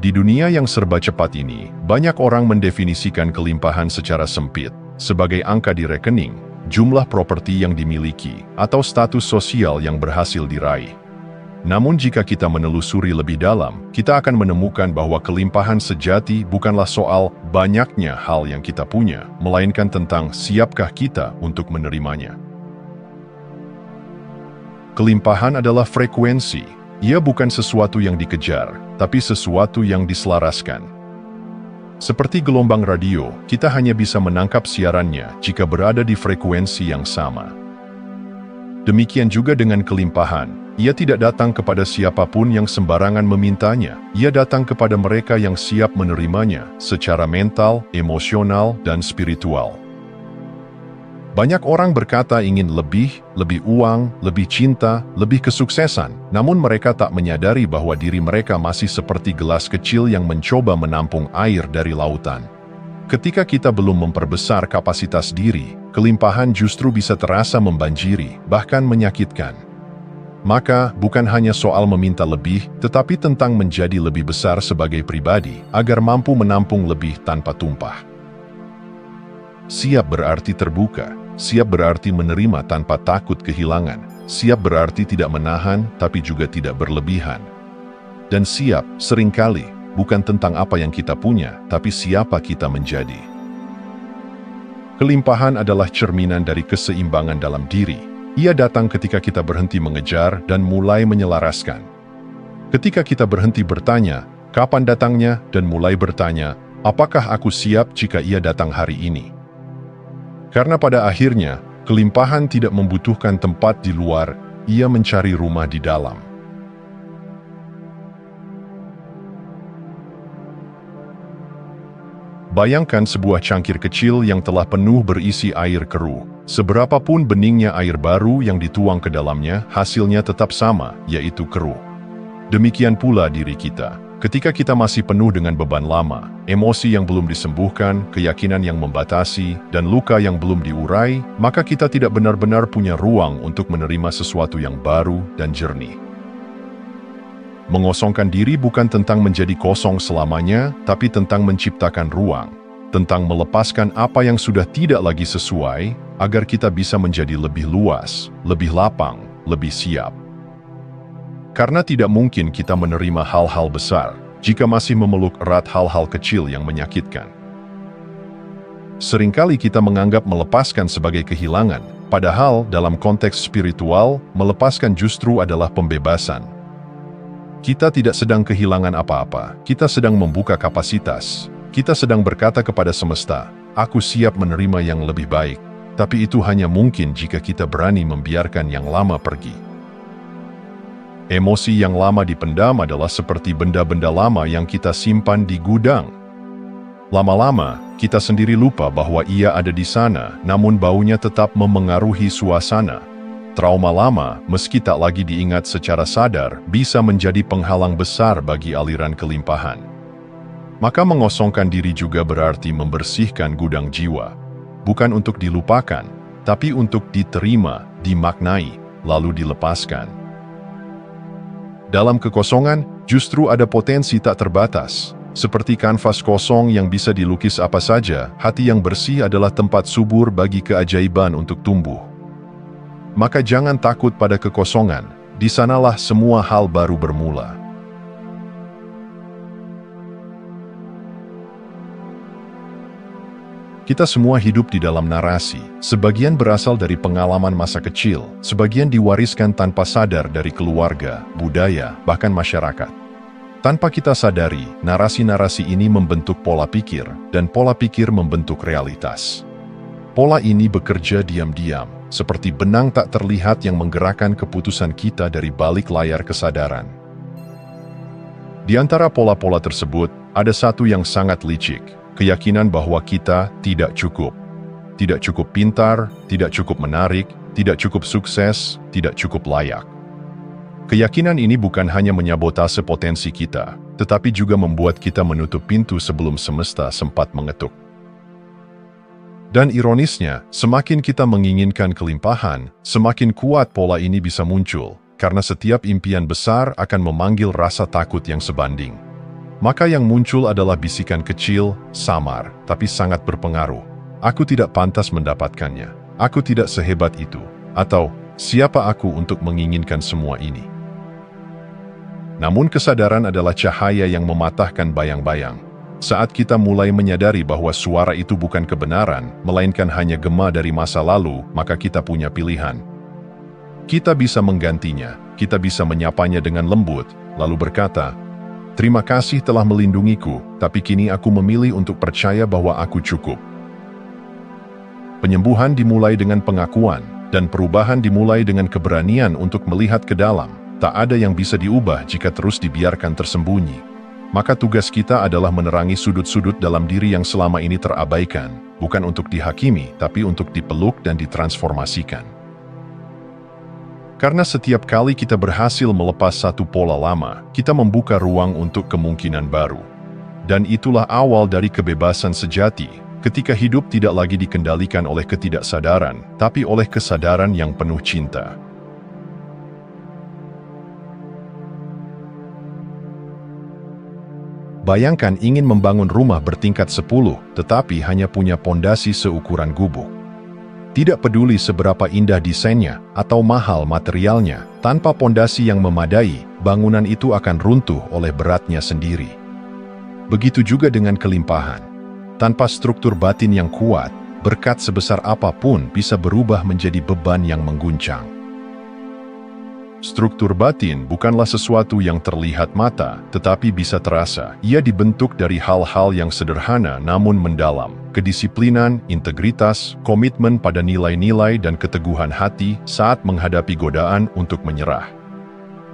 Di dunia yang serba cepat ini, banyak orang mendefinisikan kelimpahan secara sempit, sebagai angka di rekening, jumlah properti yang dimiliki, atau status sosial yang berhasil diraih. Namun jika kita menelusuri lebih dalam, kita akan menemukan bahwa kelimpahan sejati bukanlah soal banyaknya hal yang kita punya, melainkan tentang siapkah kita untuk menerimanya. Kelimpahan adalah frekuensi. Ia bukan sesuatu yang dikejar, tapi sesuatu yang diselaraskan. Seperti gelombang radio, kita hanya bisa menangkap siarannya jika berada di frekuensi yang sama. Demikian juga dengan kelimpahan, ia tidak datang kepada siapapun yang sembarangan memintanya, ia datang kepada mereka yang siap menerimanya secara mental, emosional, dan spiritual. Banyak orang berkata ingin lebih uang, lebih cinta, lebih kesuksesan, namun mereka tak menyadari bahwa diri mereka masih seperti gelas kecil yang mencoba menampung air dari lautan. Ketika kita belum memperbesar kapasitas diri, kelimpahan justru bisa terasa membanjiri, bahkan menyakitkan. Maka, bukan hanya soal meminta lebih, tetapi tentang menjadi lebih besar sebagai pribadi, agar mampu menampung lebih tanpa tumpah. Siap berarti terbuka, siap berarti menerima tanpa takut kehilangan, siap berarti tidak menahan tapi juga tidak berlebihan. Dan siap, seringkali, bukan tentang apa yang kita punya, tapi siapa kita menjadi. Kelimpahan adalah cerminan dari keseimbangan dalam diri. Ia datang ketika kita berhenti mengejar dan mulai menyelaraskan. Ketika kita berhenti bertanya, kapan datangnya, dan mulai bertanya, apakah aku siap jika ia datang hari ini? Karena pada akhirnya, kelimpahan tidak membutuhkan tempat di luar, ia mencari rumah di dalam. Bayangkan sebuah cangkir kecil yang telah penuh berisi air keruh. Seberapapun beningnya air baru yang dituang ke dalamnya, hasilnya tetap sama, yaitu keruh. Demikian pula diri kita. Ketika kita masih penuh dengan beban lama, emosi yang belum disembuhkan, keyakinan yang membatasi, dan luka yang belum diurai, maka kita tidak benar-benar punya ruang untuk menerima sesuatu yang baru dan jernih. Mengosongkan diri bukan tentang menjadi kosong selamanya, tapi tentang menciptakan ruang, tentang melepaskan apa yang sudah tidak lagi sesuai, agar kita bisa menjadi lebih luas, lebih lapang, lebih siap. Karena tidak mungkin kita menerima hal-hal besar jika masih memeluk erat hal-hal kecil yang menyakitkan. Seringkali kita menganggap melepaskan sebagai kehilangan, padahal dalam konteks spiritual, melepaskan justru adalah pembebasan. Kita tidak sedang kehilangan apa-apa, kita sedang membuka kapasitas. Kita sedang berkata kepada semesta, aku siap menerima yang lebih baik, tapi itu hanya mungkin jika kita berani membiarkan yang lama pergi. Emosi yang lama dipendam adalah seperti benda-benda lama yang kita simpan di gudang. Lama-lama, kita sendiri lupa bahwa ia ada di sana, namun baunya tetap memengaruhi suasana. Trauma lama, meski tak lagi diingat secara sadar, bisa menjadi penghalang besar bagi aliran kelimpahan. Maka mengosongkan diri juga berarti membersihkan gudang jiwa. Bukan untuk dilupakan, tapi untuk diterima, dimaknai, lalu dilepaskan. Dalam kekosongan, justru ada potensi tak terbatas. Seperti kanvas kosong yang bisa dilukis apa saja, hati yang bersih adalah tempat subur bagi keajaiban untuk tumbuh. Maka jangan takut pada kekosongan, di sanalah semua hal baru bermula. Kita semua hidup di dalam narasi. Sebagian berasal dari pengalaman masa kecil, sebagian diwariskan tanpa sadar dari keluarga, budaya, bahkan masyarakat. Tanpa kita sadari, narasi-narasi ini membentuk pola pikir, dan pola pikir membentuk realitas. Pola ini bekerja diam-diam, seperti benang tak terlihat yang menggerakkan keputusan kita dari balik layar kesadaran. Di antara pola-pola tersebut, ada satu yang sangat licik. Keyakinan bahwa kita tidak cukup. Tidak cukup pintar, tidak cukup menarik, tidak cukup sukses, tidak cukup layak. Keyakinan ini bukan hanya menyabotase potensi kita, tetapi juga membuat kita menutup pintu sebelum semesta sempat mengetuk. Dan ironisnya, semakin kita menginginkan kelimpahan, semakin kuat pola ini bisa muncul, karena setiap impian besar akan memanggil rasa takut yang sebanding. maka yang muncul adalah bisikan kecil, samar, tapi sangat berpengaruh. Aku tidak pantas mendapatkannya. Aku tidak sehebat itu. Atau, siapa aku untuk menginginkan semua ini? Namun kesadaran adalah cahaya yang mematahkan bayang-bayang. Saat kita mulai menyadari bahwa suara itu bukan kebenaran, melainkan hanya gema dari masa lalu, maka kita punya pilihan. Kita bisa menggantinya, kita bisa menyapanya dengan lembut, lalu berkata, "Terima kasih telah melindungiku, tapi kini aku memilih untuk percaya bahwa aku cukup." Penyembuhan dimulai dengan pengakuan, dan perubahan dimulai dengan keberanian untuk melihat ke dalam. Tak ada yang bisa diubah jika terus dibiarkan tersembunyi. Maka tugas kita adalah menerangi sudut-sudut dalam diri yang selama ini terabaikan, bukan untuk dihakimi, tapi untuk dipeluk dan ditransformasikan. Karena setiap kali kita berhasil melepas satu pola lama, kita membuka ruang untuk kemungkinan baru. Dan itulah awal dari kebebasan sejati, ketika hidup tidak lagi dikendalikan oleh ketidaksadaran, tapi oleh kesadaran yang penuh cinta. Bayangkan ingin membangun rumah bertingkat 10, tetapi hanya punya pondasi seukuran gubuk. Tidak peduli seberapa indah desainnya atau mahal materialnya, tanpa pondasi yang memadai, bangunan itu akan runtuh oleh beratnya sendiri. Begitu juga dengan kelimpahan. Tanpa struktur batin yang kuat, berkat sebesar apapun bisa berubah menjadi beban yang mengguncang. Struktur batin bukanlah sesuatu yang terlihat mata, tetapi bisa terasa. Ia dibentuk dari hal-hal yang sederhana namun mendalam. Kedisiplinan, integritas, komitmen pada nilai-nilai dan keteguhan hati saat menghadapi godaan untuk menyerah.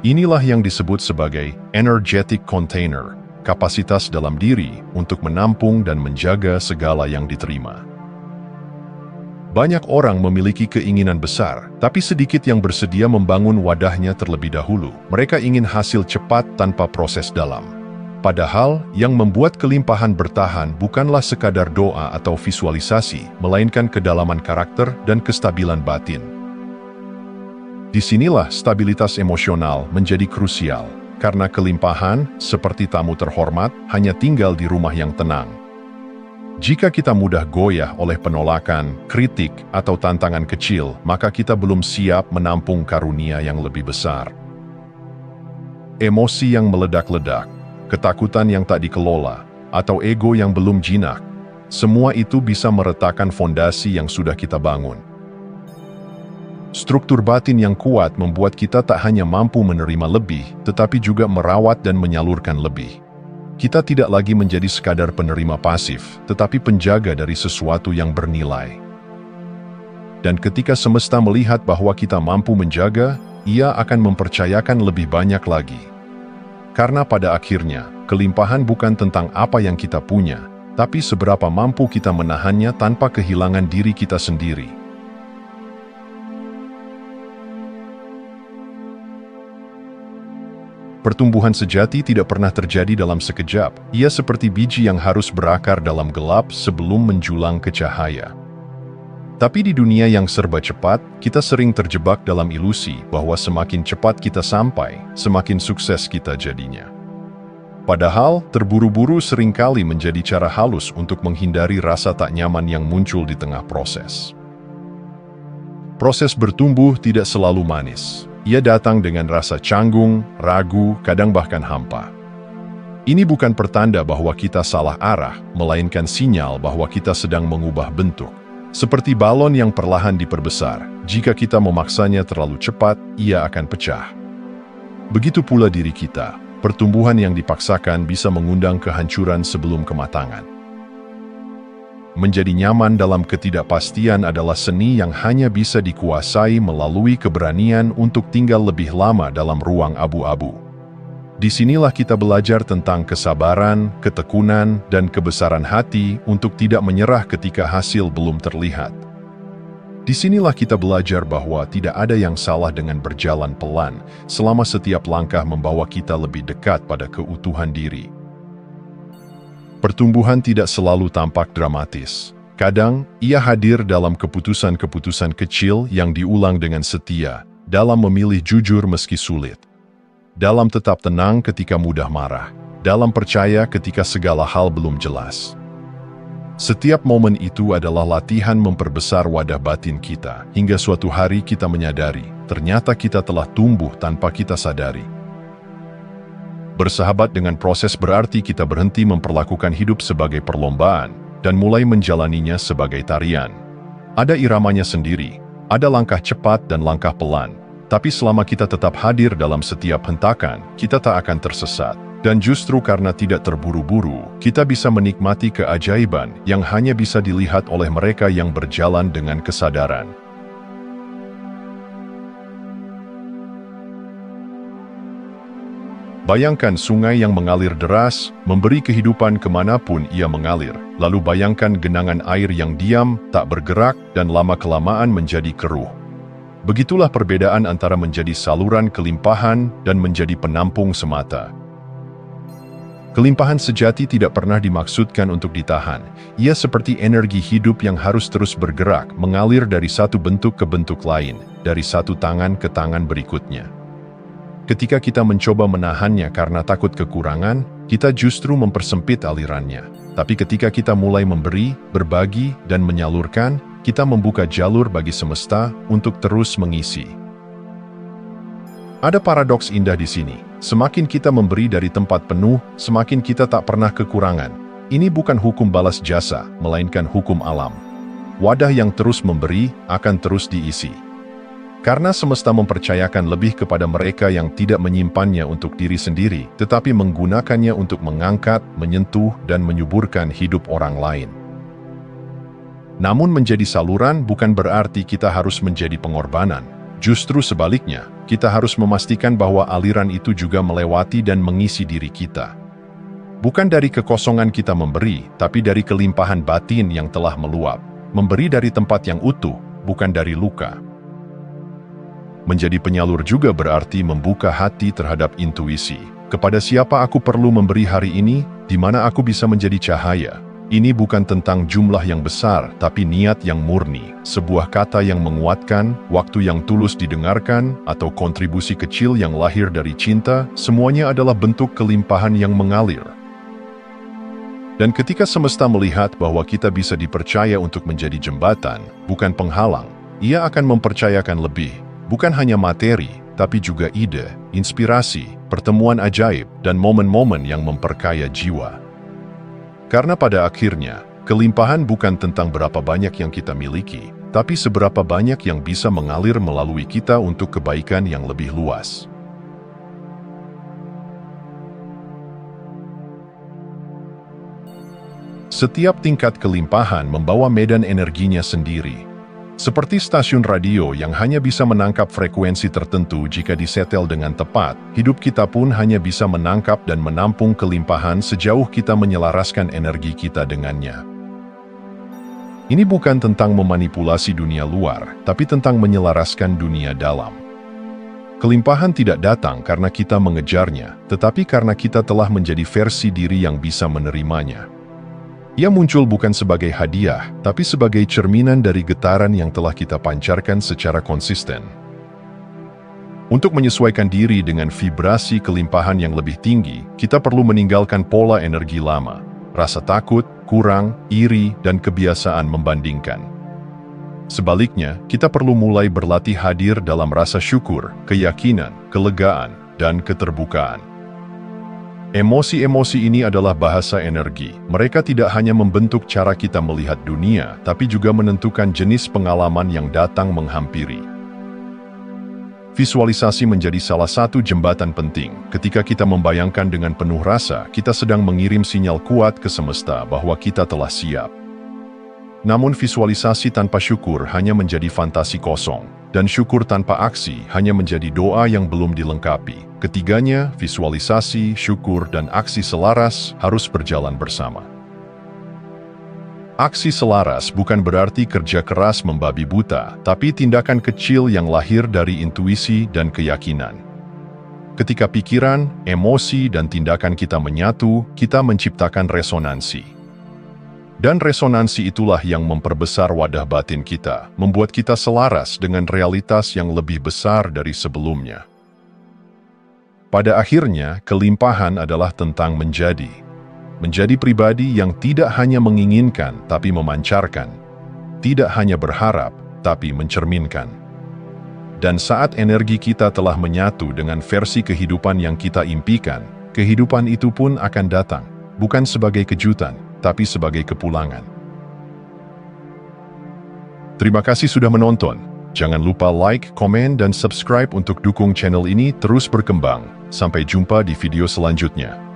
Inilah yang disebut sebagai energetic container, kapasitas dalam diri untuk menampung dan menjaga segala yang diterima. Banyak orang memiliki keinginan besar, tapi sedikit yang bersedia membangun wadahnya terlebih dahulu. Mereka ingin hasil cepat tanpa proses dalam. Padahal, yang membuat kelimpahan bertahan bukanlah sekadar doa atau visualisasi, melainkan kedalaman karakter dan kestabilan batin. Disinilah stabilitas emosional menjadi krusial, karena kelimpahan, seperti tamu terhormat, hanya tinggal di rumah yang tenang. Jika kita mudah goyah oleh penolakan, kritik, atau tantangan kecil, maka kita belum siap menampung karunia yang lebih besar. Emosi yang meledak-ledak, ketakutan yang tak dikelola, atau ego yang belum jinak, semua itu bisa meretakkan fondasi yang sudah kita bangun. Struktur batin yang kuat membuat kita tak hanya mampu menerima lebih, tetapi juga merawat dan menyalurkan lebih. Kita tidak lagi menjadi sekadar penerima pasif, tetapi penjaga dari sesuatu yang bernilai. Dan ketika semesta melihat bahwa kita mampu menjaga, ia akan mempercayakan lebih banyak lagi. Karena pada akhirnya, kelimpahan bukan tentang apa yang kita punya, tapi seberapa mampu kita menahannya tanpa kehilangan diri kita sendiri. Pertumbuhan sejati tidak pernah terjadi dalam sekejap. Ia seperti biji yang harus berakar dalam gelap sebelum menjulang ke cahaya. Tapi di dunia yang serba cepat, kita sering terjebak dalam ilusi bahwa semakin cepat kita sampai, semakin sukses kita jadinya. Padahal, terburu-buru seringkali menjadi cara halus untuk menghindari rasa tak nyaman yang muncul di tengah proses. Proses bertumbuh tidak selalu manis. Ia datang dengan rasa canggung, ragu, kadang bahkan hampa. Ini bukan pertanda bahwa kita salah arah, melainkan sinyal bahwa kita sedang mengubah bentuk. Seperti balon yang perlahan diperbesar, jika kita memaksanya terlalu cepat, ia akan pecah. Begitu pula diri kita, pertumbuhan yang dipaksakan bisa mengundang kehancuran sebelum kematangan. Menjadi nyaman dalam ketidakpastian adalah seni yang hanya bisa dikuasai melalui keberanian untuk tinggal lebih lama dalam ruang abu-abu. Disinilah kita belajar tentang kesabaran, ketekunan, dan kebesaran hati untuk tidak menyerah ketika hasil belum terlihat. Disinilah kita belajar bahwa tidak ada yang salah dengan berjalan pelan, selama setiap langkah membawa kita lebih dekat pada keutuhan diri. Pertumbuhan tidak selalu tampak dramatis. Kadang, ia hadir dalam keputusan-keputusan kecil yang diulang dengan setia, dalam memilih jujur meski sulit, dalam tetap tenang ketika mudah marah, dalam percaya ketika segala hal belum jelas. Setiap momen itu adalah latihan memperbesar wadah batin kita, hingga suatu hari kita menyadari, ternyata kita telah tumbuh tanpa kita sadari. Bersahabat dengan proses berarti kita berhenti memperlakukan hidup sebagai perlombaan, dan mulai menjalaninya sebagai tarian. Ada iramanya sendiri, ada langkah cepat dan langkah pelan, tapi selama kita tetap hadir dalam setiap hentakan, kita tak akan tersesat. Dan justru karena tidak terburu-buru, kita bisa menikmati keajaiban yang hanya bisa dilihat oleh mereka yang berjalan dengan kesadaran. Bayangkan sungai yang mengalir deras, memberi kehidupan kemanapun ia mengalir. Lalu bayangkan genangan air yang diam, tak bergerak, dan lama-kelamaan menjadi keruh. Begitulah perbedaan antara menjadi saluran kelimpahan dan menjadi penampung semata. Kelimpahan sejati tidak pernah dimaksudkan untuk ditahan. Ia seperti energi hidup yang harus terus bergerak, mengalir dari satu bentuk ke bentuk lain, dari satu tangan ke tangan berikutnya. Ketika kita mencoba menahannya karena takut kekurangan, kita justru mempersempit alirannya. Tapi ketika kita mulai memberi, berbagi, dan menyalurkan, kita membuka jalur bagi semesta untuk terus mengisi. Ada paradoks indah di sini. Semakin kita memberi dari tempat penuh, semakin kita tak pernah kekurangan. Ini bukan hukum balas jasa, melainkan hukum alam. Wadah yang terus memberi akan terus diisi. Karena semesta mempercayakan lebih kepada mereka yang tidak menyimpannya untuk diri sendiri, tetapi menggunakannya untuk mengangkat, menyentuh, dan menyuburkan hidup orang lain. Namun menjadi saluran bukan berarti kita harus menjadi pengorbanan. Justru sebaliknya, kita harus memastikan bahwa aliran itu juga melewati dan mengisi diri kita. Bukan dari kekosongan kita memberi, tapi dari kelimpahan batin yang telah meluap. Memberi dari tempat yang utuh, bukan dari luka. Menjadi penyalur juga berarti membuka hati terhadap intuisi. Kepada siapa aku perlu memberi hari ini, di mana aku bisa menjadi cahaya. Ini bukan tentang jumlah yang besar, tapi niat yang murni, sebuah kata yang menguatkan, waktu yang tulus didengarkan, atau kontribusi kecil yang lahir dari cinta, semuanya adalah bentuk kelimpahan yang mengalir. Dan ketika semesta melihat bahwa kita bisa dipercaya untuk menjadi jembatan, bukan penghalang, ia akan mempercayakan lebih, bukan hanya materi, tapi juga ide, inspirasi, pertemuan ajaib, dan momen-momen yang memperkaya jiwa. Karena pada akhirnya, kelimpahan bukan tentang berapa banyak yang kita miliki, tapi seberapa banyak yang bisa mengalir melalui kita untuk kebaikan yang lebih luas. Setiap tingkat kelimpahan membawa medan energinya sendiri. Seperti stasiun radio yang hanya bisa menangkap frekuensi tertentu jika disetel dengan tepat, hidup kita pun hanya bisa menangkap dan menampung kelimpahan sejauh kita menyelaraskan energi kita dengannya. Ini bukan tentang memanipulasi dunia luar, tapi tentang menyelaraskan dunia dalam. Kelimpahan tidak datang karena kita mengejarnya, tetapi karena kita telah menjadi versi diri yang bisa menerimanya. Ia muncul bukan sebagai hadiah, tapi sebagai cerminan dari getaran yang telah kita pancarkan secara konsisten. Untuk menyesuaikan diri dengan vibrasi kelimpahan yang lebih tinggi, kita perlu meninggalkan pola energi lama, rasa takut, kurang, iri, dan kebiasaan membandingkan. Sebaliknya, kita perlu mulai berlatih hadir dalam rasa syukur, keyakinan, kelegaan, dan keterbukaan. Emosi-emosi ini adalah bahasa energi. Mereka tidak hanya membentuk cara kita melihat dunia, tapi juga menentukan jenis pengalaman yang datang menghampiri. Visualisasi menjadi salah satu jembatan penting. Ketika kita membayangkan dengan penuh rasa, kita sedang mengirim sinyal kuat ke semesta bahwa kita telah siap. Namun visualisasi tanpa syukur hanya menjadi fantasi kosong, dan syukur tanpa aksi hanya menjadi doa yang belum dilengkapi. Ketiganya, visualisasi, syukur, dan aksi selaras harus berjalan bersama. Aksi selaras bukan berarti kerja keras membabi buta, tapi tindakan kecil yang lahir dari intuisi dan keyakinan. Ketika pikiran, emosi, dan tindakan kita menyatu, kita menciptakan resonansi. Dan resonansi itulah yang memperbesar wadah batin kita, membuat kita selaras dengan realitas yang lebih besar dari sebelumnya. Pada akhirnya, kelimpahan adalah tentang menjadi. Menjadi pribadi yang tidak hanya menginginkan, tapi memancarkan. Tidak hanya berharap, tapi mencerminkan. Dan saat energi kita telah menyatu dengan versi kehidupan yang kita impikan, kehidupan itu pun akan datang, bukan sebagai kejutan, tapi sebagai kepulangan. Terima kasih sudah menonton. Jangan lupa like, komen, dan subscribe untuk dukung channel ini terus berkembang. Sampai jumpa di video selanjutnya.